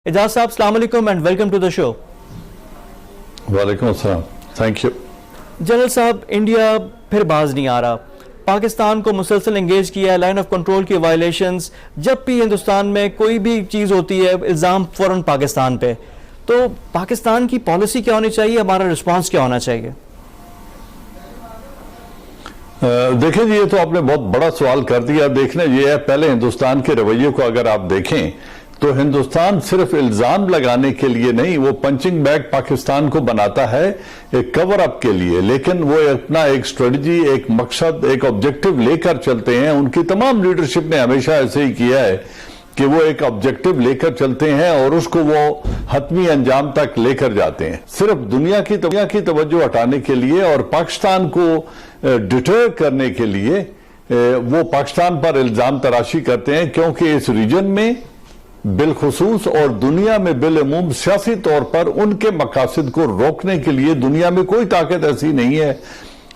اعجاز صاحب السلام علیکم اینڈ ویلکم ٹو دا شو. وعلیکم السلام, تھینک یو. جنرل صاحب, انڈیا پھر باز نہیں آ رہا. پاکستان کو مسلسل انگیج کیا ہے, لائن آف کنٹرول کی وائلیشنز, جب بھی ہندوستان میں کوئی بھی چیز ہوتی ہے الزام فوراً پاکستان پہ. تو پاکستان کی پالیسی کیا ہونی چاہیے, ہمارا رسپانس کیا ہونا چاہیے؟ دیکھیں جی, یہ تو آپ نے بہت بڑا سوال کر دیا. دیکھنا یہ ہے, پہلے ہندوستان کے رویے کو اگر آپ دیکھیں تو ہندوستان صرف الزام لگانے کے لیے نہیں, وہ پنچنگ بیگ پاکستان کو بناتا ہے ایک کور اپ کے لیے, لیکن وہ اپنا ایک سٹریٹجی, ایک مقصد, ایک آبجیکٹو لے کر چلتے ہیں. ان کی تمام لیڈرشپ نے ہمیشہ ایسے ہی کیا ہے کہ وہ ایک آبجیکٹو لے کر چلتے ہیں اور اس کو وہ حتمی انجام تک لے کر جاتے ہیں, صرف دنیا کی توجہ ہٹانے کے لیے اور پاکستان کو ڈیٹر کرنے کے لیے. وہ پاکستان پر الزام تراشی کرتے ہیں کیونکہ اس ریجن میں بالخصوص اور دنیا میں بالعموم سیاسی طور پر ان کے مقاصد کو روکنے کے لیے دنیا میں کوئی طاقت ایسی نہیں ہے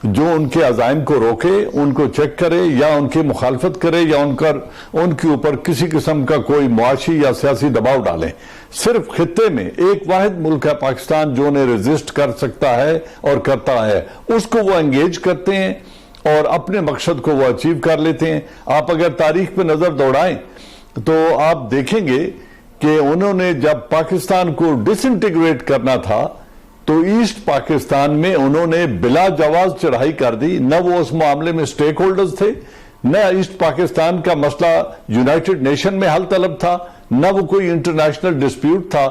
جو ان کے عزائم کو روکے, ان کو چیک کرے یا ان کی مخالفت کرے یا ان کے اوپر کسی قسم کا کوئی معاشی یا سیاسی دباؤ ڈالیں. صرف خطے میں ایک واحد ملک ہے پاکستان جو انہیں ریزسٹ کر سکتا ہے اور کرتا ہے, اس کو وہ انگیج کرتے ہیں اور اپنے مقصد کو وہ اچیو کر لیتے ہیں. آپ اگر تاریخ پہ نظر دوڑائیں تو آپ دیکھیں گے کہ انہوں نے جب پاکستان کو ڈس انٹیگریٹ کرنا تھا تو ایسٹ پاکستان میں انہوں نے بلا جواز چڑھائی کر دی. نہ وہ اس معاملے میں سٹیک ہولڈرز تھے, نہ ایسٹ پاکستان کا مسئلہ یونائٹڈ نیشن میں حل طلب تھا, نہ وہ کوئی انٹرنیشنل ڈسپیوٹ تھا,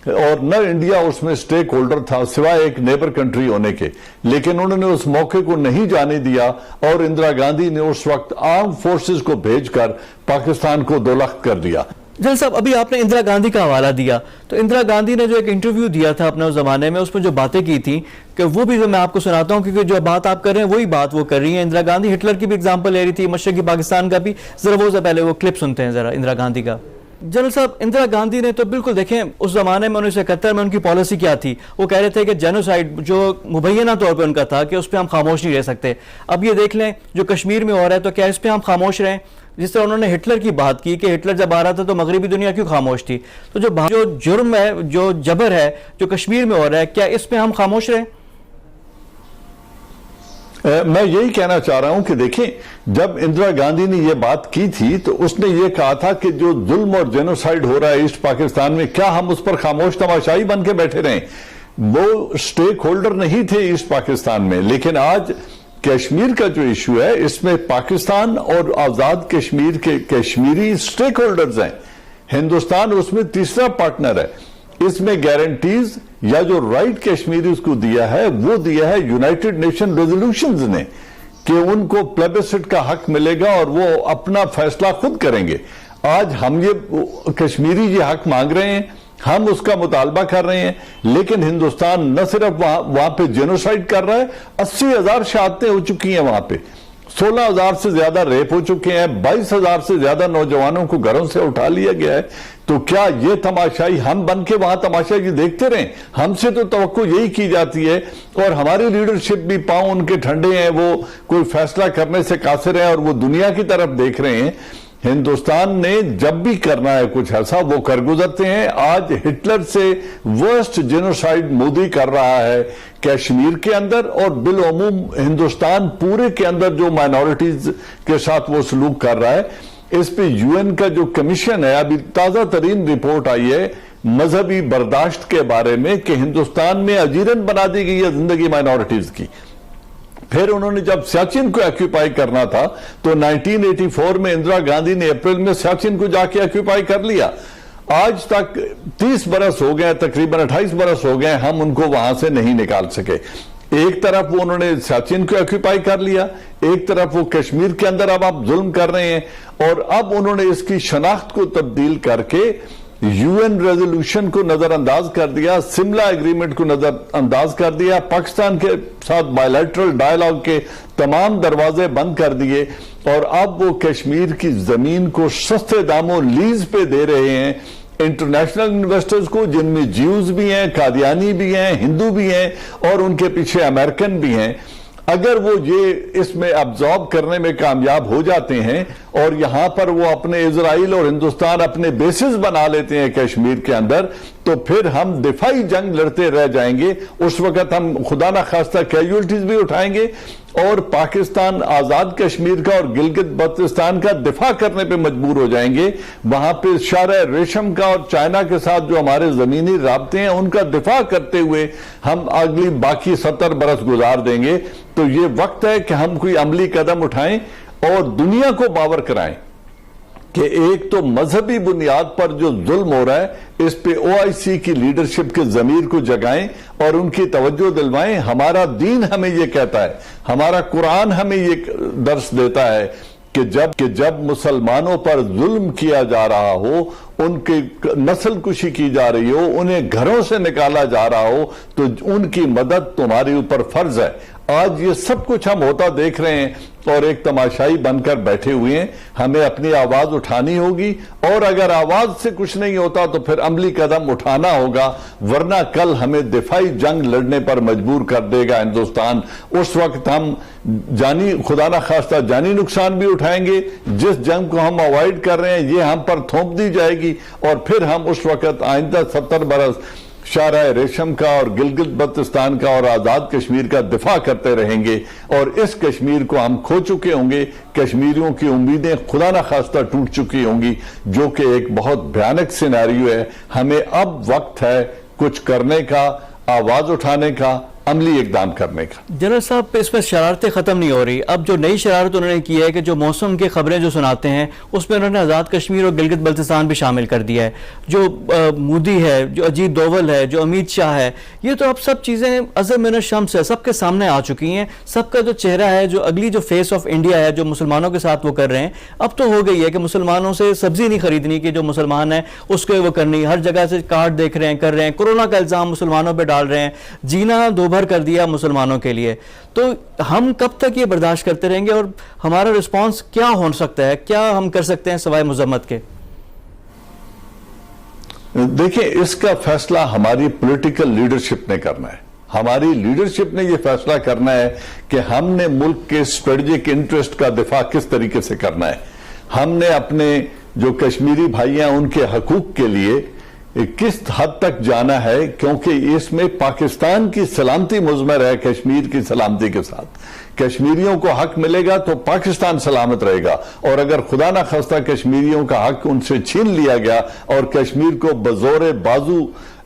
اور نہ انڈیا اس میں سٹیک ہولڈر تھا سوائے ایک نیبر کنٹری ہونے کے. لیکن انہوں نے اس موقع کو نہیں جانے دیا اور اندرا گاندھی نے اس وقت آرم فورسز کو بھیج کر پاکستان کو دولخت کر دیا. جنرل صاحب, ابھی آپ نے اندرا گاندھی کا حوالہ دیا, تو اندرا گاندھی نے جو ایک انٹرویو دیا تھا اپنے اس زمانے میں, اس میں جو باتیں کی تھی کہ وہ بھی میں آپ کو سناتا ہوں, کیونکہ جو بات آپ کر رہے ہیں وہی بات وہ کر رہی ہیں. اندرا گاندھی ہٹلر کی بھی اگزامپل لے رہی تھی, مشرقی پاکستان کا بھی. ذرا وہ سے پہلے وہ کلپ سنتے ہیں ذرا اندرا گاندھی کا. جنرل صاحب, اندرا گاندھی نے تو بالکل دیکھیں اس زمانے میں 1971 میں ان کی پالیسی کیا تھی. وہ کہہ رہے تھے کہ جینوسائیڈ جو مبینہ طور پہ ان کا تھا کہ اس پہ ہم خاموش نہیں رہ سکتے. اب یہ دیکھ لیں جو کشمیر میں ہو رہا ہے, تو کیا اس پہ ہم خاموش رہیں؟ جس طرح انہوں نے ہٹلر کی بات کی کہ ہٹلر جب آ رہا تھا تو مغربی دنیا کیوں خاموش تھی. تو جو جرم ہے, جو جبر ہے جو کشمیر میں ہو رہا ہے, کیا اس پہ ہم خاموش رہیں؟ میں یہی کہنا چاہ رہا ہوں کہ دیکھیں, جب اندرا گاندھی نے یہ بات کی تھی تو اس نے یہ کہا تھا کہ جو ظلم اور جینوسائیڈ ہو رہا ہے ایسٹ پاکستان میں, کیا ہم اس پر خاموش تماشائی بن کے بیٹھے رہیں. وہ سٹیک ہولڈر نہیں تھے ایسٹ پاکستان میں, لیکن آج کشمیر کا جو ایشو ہے اس میں پاکستان اور آزاد کشمیر کے کشمیری سٹیک ہولڈرز ہیں. ہندوستان اس میں تیسرا پارٹنر ہے. اس میں گارنٹیز یا جو رائٹ کشمیریز کو دیا ہے وہ دیا ہے یونائٹڈ نیشن ریزولوشنز نے کہ ان کو پلیبسٹ کا حق ملے گا اور وہ اپنا فیصلہ خود کریں گے. آج ہم یہ کشمیری یہ حق مانگ رہے ہیں, ہم اس کا مطالبہ کر رہے ہیں, لیکن ہندوستان نہ صرف وہاں پہ جینوسائیڈ کر رہا ہے, 80,000 شہادتیں ہو چکی ہیں وہاں پہ, 16,000 سے زیادہ ریپ ہو چکے ہیں, 22,000 سے زیادہ نوجوانوں کو گھروں سے اٹھا لیا گیا ہے. تو کیا یہ تماشائی ہم بن کے وہاں تماشا یہ دیکھتے رہیں؟ ہم سے تو توقع یہی کی جاتی ہے, اور ہماری لیڈرشپ بھی پاؤں ان کے ٹھنڈے ہیں, وہ کوئی فیصلہ کرنے سے قاصر ہیں اور وہ دنیا کی طرف دیکھ رہے ہیں. ہندوستان نے جب بھی کرنا ہے کچھ ایسا وہ کر گزرتے ہیں. آج ہٹلر سے ورسٹ جینوسائیڈ مودی کر رہا ہے کشمیر کے اندر, اور بالعموم ہندوستان پورے کے اندر جو مائنورٹیز کے ساتھ وہ سلوک کر رہا ہے. اس پہ یو این کا جو کمیشن ہے, ابھی تازہ ترین رپورٹ آئی ہے مذہبی برداشت کے بارے میں کہ ہندوستان میں اجیرن بنا دی گئی ہے زندگی مائنورٹیز کی. پھر انہوں نے جب سیاچن کو ایکیوپائی کرنا تھا تو 1984 میں اندرا گاندھی نے اپریل میں سیاچن کو جا کے ایکیوپائی کر لیا. آج تک 30 برس ہو گئے, تقریباً 28 برس ہو گئے, ہم ان کو وہاں سے نہیں نکال سکے. ایک طرف وہ انہوں نے سیاچن کو ایکیوپائی کر لیا, ایک طرف وہ کشمیر کے اندر اب آپ ظلم کر رہے ہیں, اور اب انہوں نے اس کی شناخت کو تبدیل کر کے یو این ریزولوشن کو نظر انداز کر دیا, سملا ایگریمنٹ کو نظر انداز کر دیا, پاکستان کے ساتھ بائیلیٹرل ڈائیلاگ کے تمام دروازے بند کر دیے, اور اب وہ کشمیر کی زمین کو سستے داموں لیز پہ دے رہے ہیں انٹرنیشنل انویسٹرز کو, جن میں جیوز بھی ہیں, قادیانی بھی ہیں, ہندو بھی ہیں, اور ان کے پیچھے امریکن بھی ہیں. اگر وہ یہ اس میں ابزارب کرنے میں کامیاب ہو جاتے ہیں اور یہاں پر وہ اپنے اسرائیل اور ہندوستان اپنے بیسز بنا لیتے ہیں کشمیر کے اندر، تو پھر ہم دفاعی جنگ لڑتے رہ جائیں گے. اس وقت ہم خدا نہ خواستہ کیجولٹیز بھی اٹھائیں گے اور پاکستان آزاد کشمیر کا اور گلگت بلتستان کا دفاع کرنے پہ مجبور ہو جائیں گے. وہاں پہ شاہراہ ریشم کا اور چائنا کے ساتھ جو ہمارے زمینی رابطے ہیں ان کا دفاع کرتے ہوئے ہم اگلی باقی 70 برس گزار دیں گے. تو یہ وقت ہے کہ ہم کوئی عملی قدم اٹھائیں اور دنیا کو باور کرائیں کہ ایک تو مذہبی بنیاد پر جو ظلم ہو رہا ہے اس پہ OIC کی لیڈرشپ کے ضمیر کو جگائیں اور ان کی توجہ دلوائیں. ہمارا دین ہمیں یہ کہتا ہے، ہمارا قرآن ہمیں یہ درس دیتا ہے کہ جب مسلمانوں پر ظلم کیا جا رہا ہو، ان کی نسل کشی کی جا رہی ہو، انہیں گھروں سے نکالا جا رہا ہو، تو ان کی مدد تمہارے اوپر فرض ہے. آج یہ سب کچھ ہم ہوتا دیکھ رہے ہیں اور ایک تماشائی بن کر بیٹھے ہوئے ہیں. ہمیں اپنی آواز اٹھانی ہوگی اور اگر آواز سے کچھ نہیں ہوتا تو پھر عملی قدم اٹھانا ہوگا، ورنہ کل ہمیں دفاعی جنگ لڑنے پر مجبور کر دے گا ہندوستان. اس وقت ہم خدا نہ خواستہ جانی نقصان بھی اٹھائیں گے. جس جنگ کو ہم اوائڈ کر رہے ہیں یہ ہم پر تھوپ دی جائے گی اور پھر ہم اس وقت آئندہ 70 برس شاہراہ ریشم کا اور گلگت بلتستان کا اور آزاد کشمیر کا دفاع کرتے رہیں گے اور اس کشمیر کو ہم کھو چکے ہوں گے. کشمیریوں کی امیدیں خدا نہ خواستہ ٹوٹ چکی ہوں گی، جو کہ ایک بہت بھیانک سیناریو ہے. ہمیں اب وقت ہے کچھ کرنے کا، آواز اٹھانے کا، عملی اقدام کرنے کا. جنرل صاحب اس میں شرارتیں ختم نہیں ہو رہی. اب جو نئی شرارت انہوں نے کی ہے کہ جو موسم کی خبریں جو سناتے ہیں اس میں انہوں نے آزاد کشمیر اور گلگت بلتستان بھی شامل کر دیا ہے. جو مودی ہے، جو اجیت دوول ہے، جو امیت شاہ ہے، یہ تو اب سب چیزیں ازر من الشمس ہے، سب کے سامنے آ چکی ہیں. سب کا جو چہرہ ہے، جو اگلی جو فیس آف انڈیا ہے جو مسلمانوں کے ساتھ وہ کر رہے ہیں، اب تو ہو گئی ہے کہ مسلمانوں سے سبزی نہیں خریدنی کہ جو مسلمان ہیں اس کو وہ کرنی. ہر جگہ سے کارڈ دیکھ رہے ہیں، کر رہے ہیں. کورونا کا الزام مسلمانوں پہ ڈال رہے ہیں، جینا دو بھر کر دیا مسلمانوں کے لیے. تو ہم کب تک یہ برداشت کرتے رہیں گے اور ہمارا رسپانس کیا ہو سکتا ہے؟ کیا ہم کر سکتے ہیں سوائے مذمت کے؟ دیکھیں، اس کا فیصلہ ہماری پولیٹیکل لیڈرشپ نے کرنا ہے. ہماری لیڈرشپ نے یہ فیصلہ کرنا ہے کہ ہم نے ملک کے اسٹریٹجک انٹرسٹ کا دفاع کس طریقے سے کرنا ہے. ہم نے اپنے جو کشمیری بھائی ہیں ان کے حقوق کے لیے کس حد تک جانا ہے، کیونکہ اس میں پاکستان کی سلامتی مضمر ہے کشمیر کی سلامتی کے ساتھ. کشمیریوں کو حق ملے گا تو پاکستان سلامت رہے گا، اور اگر خدا نہ خواستہ کشمیریوں کا حق ان سے چھین لیا گیا اور کشمیر کو بزور بازو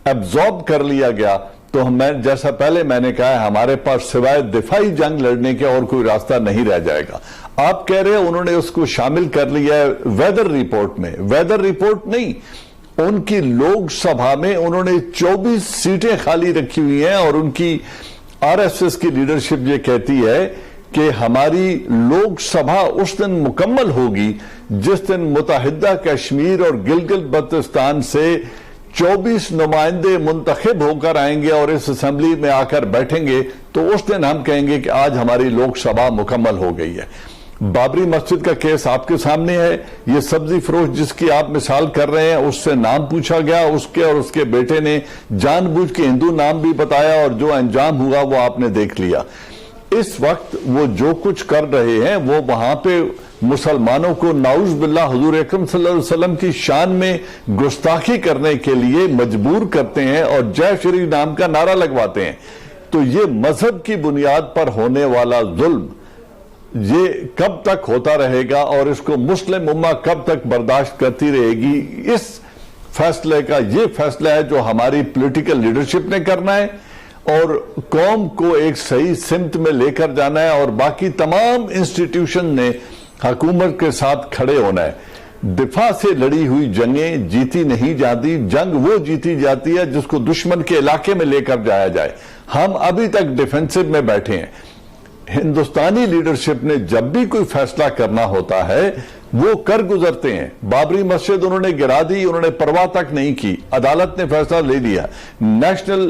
ایبزارب کر لیا گیا تو جیسا پہلے میں نے کہا ہے، ہمارے پاس سوائے دفاعی جنگ لڑنے کے اور کوئی راستہ نہیں رہ جائے گا. آپ کہہ رہے ہیں انہوں نے اس کو شامل کر لیا ہے ویدر رپورٹ میں. ویدر رپورٹ نہیں، ان کی لوک سبھا میں انہوں نے 24 سیٹیں خالی رکھی ہوئی ہیں اور ان کی RSS کی لیڈرشپ یہ کہتی ہے کہ ہماری لوک سبھا اس دن مکمل ہوگی جس دن متحدہ کشمیر اور گلگت بلتستان سے 24 نمائندے منتخب ہو کر آئیں گے اور اس اسمبلی میں آ کر بیٹھیں گے، تو اس دن ہم کہیں گے کہ آج ہماری لوک سبھا مکمل ہو گئی ہے. بابری مسجد کا کیس آپ کے سامنے ہے. یہ سبزی فروش جس کی آپ مثال کر رہے ہیں، اس سے نام پوچھا گیا، اس کے اور اس کے بیٹے نے جان بوجھ کے ہندو نام بھی بتایا اور جو انجام ہوا وہ آپ نے دیکھ لیا. اس وقت وہ جو کچھ کر رہے ہیں وہ وہاں پہ مسلمانوں کو نعوذ باللہ حضور اکرم صلی اللہ علیہ وسلم کی شان میں گستاخی کرنے کے لیے مجبور کرتے ہیں اور جے شری نام کا نعرہ لگواتے ہیں. تو یہ مذہب کی بنیاد پر ہونے والا ظلم یہ کب تک ہوتا رہے گا اور اس کو مسلم امہ کب تک برداشت کرتی رہے گی؟ اس فیصلے کا یہ فیصلہ ہے جو ہماری پولیٹیکل لیڈرشپ نے کرنا ہے اور قوم کو ایک صحیح سمت میں لے کر جانا ہے، اور باقی تمام انسٹیٹیوشن نے حکومت کے ساتھ کھڑے ہونا ہے. دفاع سے لڑی ہوئی جنگیں جیتی نہیں جاتی. جنگ وہ جیتی جاتی ہے جس کو دشمن کے علاقے میں لے کر جایا جائے. ہم ابھی تک ڈیفنسو میں بیٹھے ہیں. ہندوستانی لیڈرشپ نے جب بھی کوئی فیصلہ کرنا ہوتا ہے وہ کر گزرتے ہیں. بابری مسجد انہوں نے گرا دی، انہوں نے پرواہ تک نہیں کی، عدالت نے فیصلہ لے لیا. نیشنل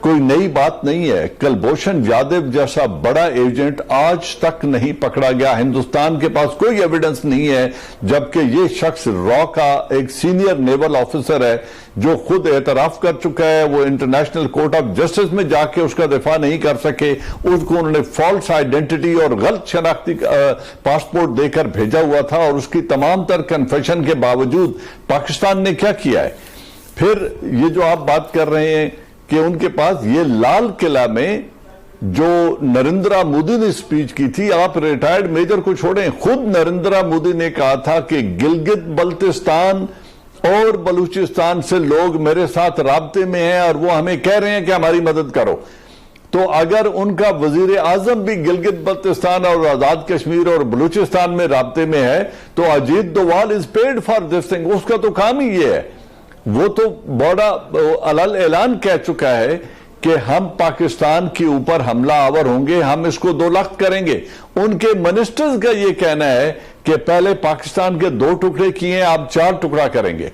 کوئی نئی بات نہیں ہے. کلبھوشن یادو جیسا بڑا ایجنٹ آج تک نہیں پکڑا گیا. ہندوستان کے پاس کوئی ایویڈنس نہیں ہے, جبکہ یہ شخص را کا ایک سینئر نیول آفیسر ہے جو خود اعتراف کر چکا ہے. وہ انٹرنیشنل کورٹ آف جسٹس میں جا کے اس کا دفاع نہیں کر سکے. اس کو انہوں نے فالس آئیڈینٹی اور غلط شناختی پاسپورٹ دے کر بھیجا ہوا تھا, اور اس کی تمام تر کنفیشن کے باوجود پاکستان نے کیا کیا ہے. پھر یہ جو آپ بات کر رہے ہیں کہ ان کے پاس یہ لال قلعہ میں جو نریندرا مودی نے سپیچ کی تھی, آپ ریٹائرڈ میجر کو چھوڑیں, خود نریندرا مودی نے کہا تھا کہ گلگت بلتستان اور بلوچستان سے لوگ میرے ساتھ رابطے میں ہیں اور وہ ہمیں کہہ رہے ہیں کہ ہماری مدد کرو. تو اگر ان کا وزیر اعظم بھی گلگت بلتستان اور آزاد کشمیر اور بلوچستان میں رابطے میں ہے تو Ajit Doval is paid for this thing. اس کا تو کام ہی یہ ہے. وہ تو بڑا اعلان کہہ چکا ہے کہ ہم پاکستان کے اوپر حملہ آور ہوں گے, ہم اس کو 2 لاکھ کریں گے. ان کے منسٹرز کا یہ کہنا ہے کہ پہلے پاکستان کے 2 ٹکڑے کیے ہیں, آپ 4 ٹکڑا کریں گے.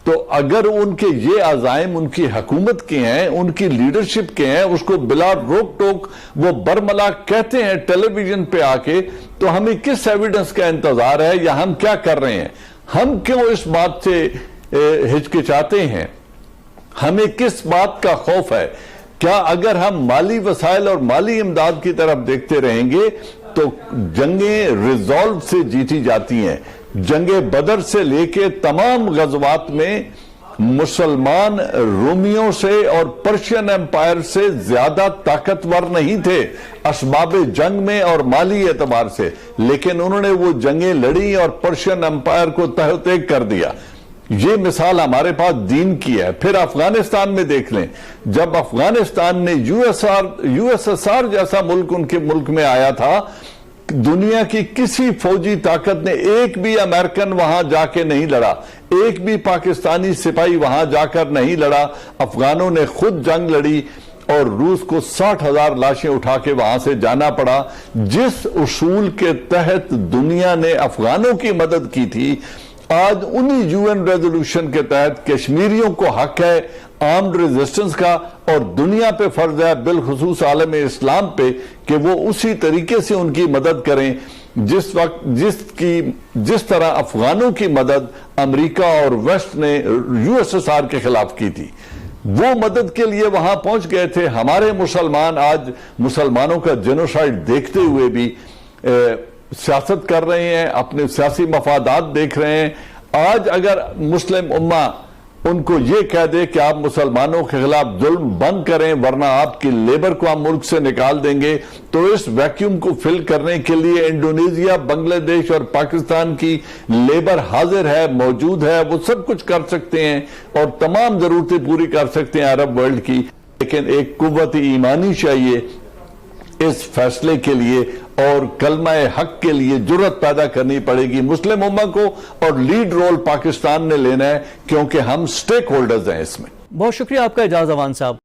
تو اگر ان کے یہ عزائم ان کی حکومت کے ہیں, ان کی لیڈرشپ کے ہیں, اس کو بلا روک ٹوک وہ برملا کہتے ہیں ٹیلی ویژن پہ آ کے, تو ہمیں کس ایویڈنس کا انتظار ہے یا ہم کیا کر رہے ہیں؟ ہم کیوں اس بات سے ہچکچاتے ہیں؟ ہمیں کس بات کا خوف ہے؟ کیا اگر ہم مالی وسائل اور مالی امداد کی طرف دیکھتے رہیں گے تو جنگیں ریزالو سے جیتی جاتی ہیں. جنگ بدر سے لے کے تمام غزوات میں مسلمان رومیوں سے اور پرشین امپائر سے زیادہ طاقتور نہیں تھے اسباب جنگ میں اور مالی اعتبار سے, لیکن انہوں نے وہ جنگیں لڑی اور پرشین امپائر کو تہہ کر دیا. یہ مثال ہمارے پاس دین کی ہے. پھر افغانستان میں دیکھ لیں, جب افغانستان نے یو ایس ایس آر جیسا ملک ان کے ملک میں آیا تھا, دنیا کی کسی فوجی طاقت نے ایک بھی امریکن وہاں جا کے نہیں لڑا, ایک بھی پاکستانی سپاہی وہاں جا کر نہیں لڑا. افغانوں نے خود جنگ لڑی اور روس کو 60,000 لاشیں اٹھا کے وہاں سے جانا پڑا. جس اصول کے تحت دنیا نے افغانوں کی مدد کی تھی, آج انہی UN ریزولوشن کے تحت کشمیریوں کو حق ہے آرمڈ ریزسٹنس کا, اور دنیا پہ فرض ہے بالخصوص عالم اسلام پہ کہ وہ اسی طریقے سے ان کی مدد کریں جس طرح افغانوں کی مدد امریکہ اور ویسٹ نے USSR کے خلاف کی تھی. وہ مدد کے لیے وہاں پہنچ گئے تھے. ہمارے مسلمان آج مسلمانوں کا جینوسائیڈ دیکھتے ہوئے بھی سیاست کر رہے ہیں, اپنے سیاسی مفادات دیکھ رہے ہیں. آج اگر مسلم امہ ان کو یہ کہہ دے کہ آپ مسلمانوں کے خلاف ظلم بند کریں ورنہ آپ کی لیبر کو ہم ملک سے نکال دیں گے, تو اس ویکیوم کو فل کرنے کے لیے انڈونیزیا, بنگلہ دیش اور پاکستان کی لیبر حاضر ہے, موجود ہے. وہ سب کچھ کر سکتے ہیں اور تمام ضرورتیں پوری کر سکتے ہیں عرب ورلڈ کی, لیکن ایک قوت ایمانی چاہیے اس فیصلے کے لیے, اور کلمہ حق کے لیے جرأت پیدا کرنی پڑے گی مسلم امہ کو, اور لیڈ رول پاکستان نے لینا ہے کیونکہ ہم سٹیک ہولڈرز ہیں اس میں. بہت شکریہ آپ کا اعجاز اوان صاحب.